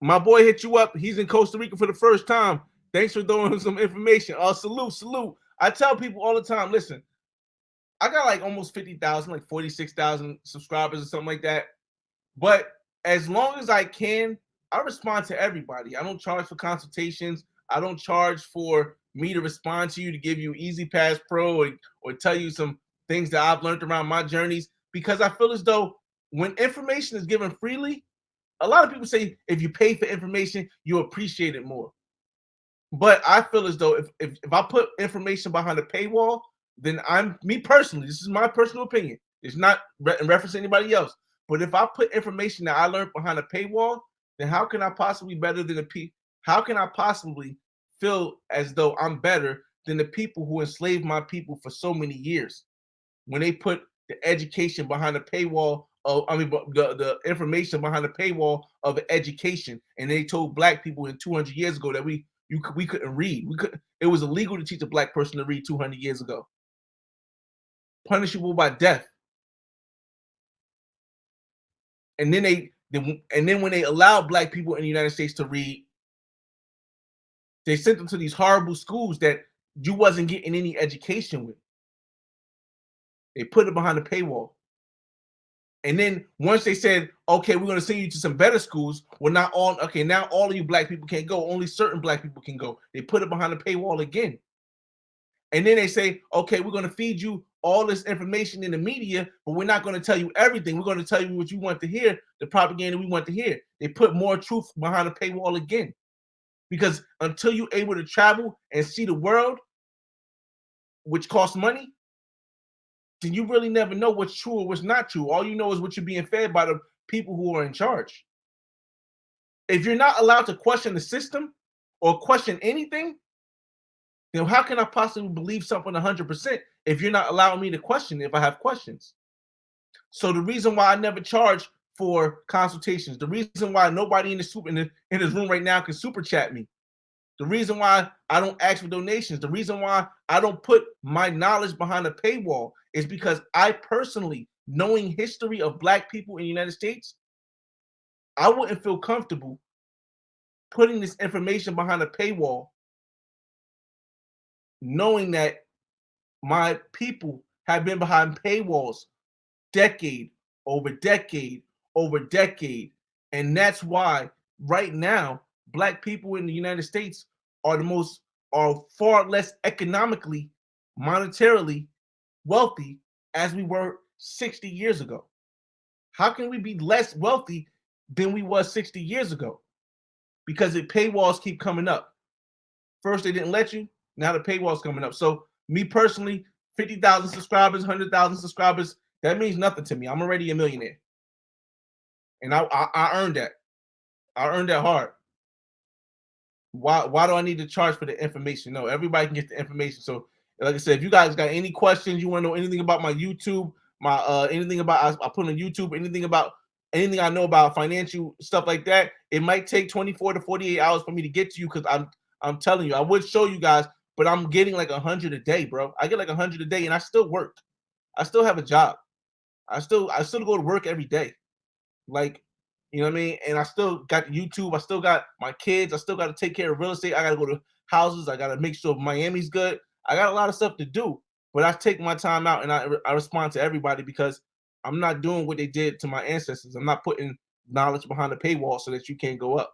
My boy hit you up. He's in Costa Rica for the first time. Thanks for throwing some information. Salute. I tell people all the time, listen, I got like almost 50,000, like 46,000 subscribers or something like that. But as long as I can, I respond to everybody. I don't charge for consultations. I don't charge for me to respond to you, to give you Easy Pass Pro or tell you some things that I've learned around my journeys, because I feel as though when information is given freely, a lot of people say if you pay for information, you appreciate it more. But I feel as though if I put information behind a paywall, then me personally, this is my personal opinion. It's not in reference to anybody else. But if I put information that I learned behind a paywall, then how can I possibly how can I possibly feel as though I'm better than the people who enslaved my people for so many years? When they put the education behind the paywall the information behind the paywall of education, and they told black people 200 years ago that we couldn't read. It was illegal to teach a black person to read 200 years ago. Punishable by death. And then when they allowed black people in the United States to read, they sent them to these horrible schools that you wasn't getting any education with. They put it behind a paywall. And then once they said, okay, we're going to send you to some better schools, now all of you black people can't go. Only certain black people can go. They put it behind the paywall again. And then they say, okay, we're going to feed you all this information in the media, but we're not going to tell you everything. We're going to tell you what you want to hear, the propaganda we want to hear. They put more truth behind the paywall again. Because until you're able to travel and see the world, which costs money, then you really never know what's true or what's not true. All you know is what you're being fed by the people who are in charge. If you're not allowed to question the system or question anything, then how can I possibly believe something 100% if you're not allowing me to question if I have questions? So the reason why I never charge for consultations, the reason why nobody in this room right now can super chat me, the reason why I don't ask for donations, the reason why I don't put my knowledge behind a paywall is because I personally, knowing history of black people in the United States, I wouldn't feel comfortable putting this information behind a paywall, knowing that my people have been behind paywalls decade over decade over decade. And that's why right now, black people in the United States are far less economically, monetarily wealthy as we were 60 years ago. How can we be less wealthy than we was 60 years ago? Because the paywalls keep coming up. First, they didn't let you. Now the paywall's coming up. So me personally, 50,000 subscribers, 100,000 subscribers, that means nothing to me. I'm already a millionaire. And I earned that. I earned that hard. Why do I need to charge for the information? No, everybody can get the information. So like I said, if you guys got any questions, you want to know anything about my YouTube, anything about I put on YouTube, anything I know about financial stuff like that, it might take 24 to 48 hours for me to get to you, because I'm telling you, I would show you guys, but I'm getting like 100 a day, bro. I get like 100 a day, and I still work. I still have a job. I still go to work every day. Like, you know what I mean? And I still got YouTube. I still got my kids. I still got to take care of real estate. I got to go to houses. I got to make sure Miami's good. I got a lot of stuff to do, but I take my time out and I respond to everybody, because I'm not doing what they did to my ancestors. I'm not putting knowledge behind the paywall so that you can't go up.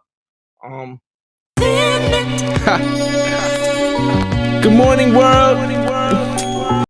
Good morning, world.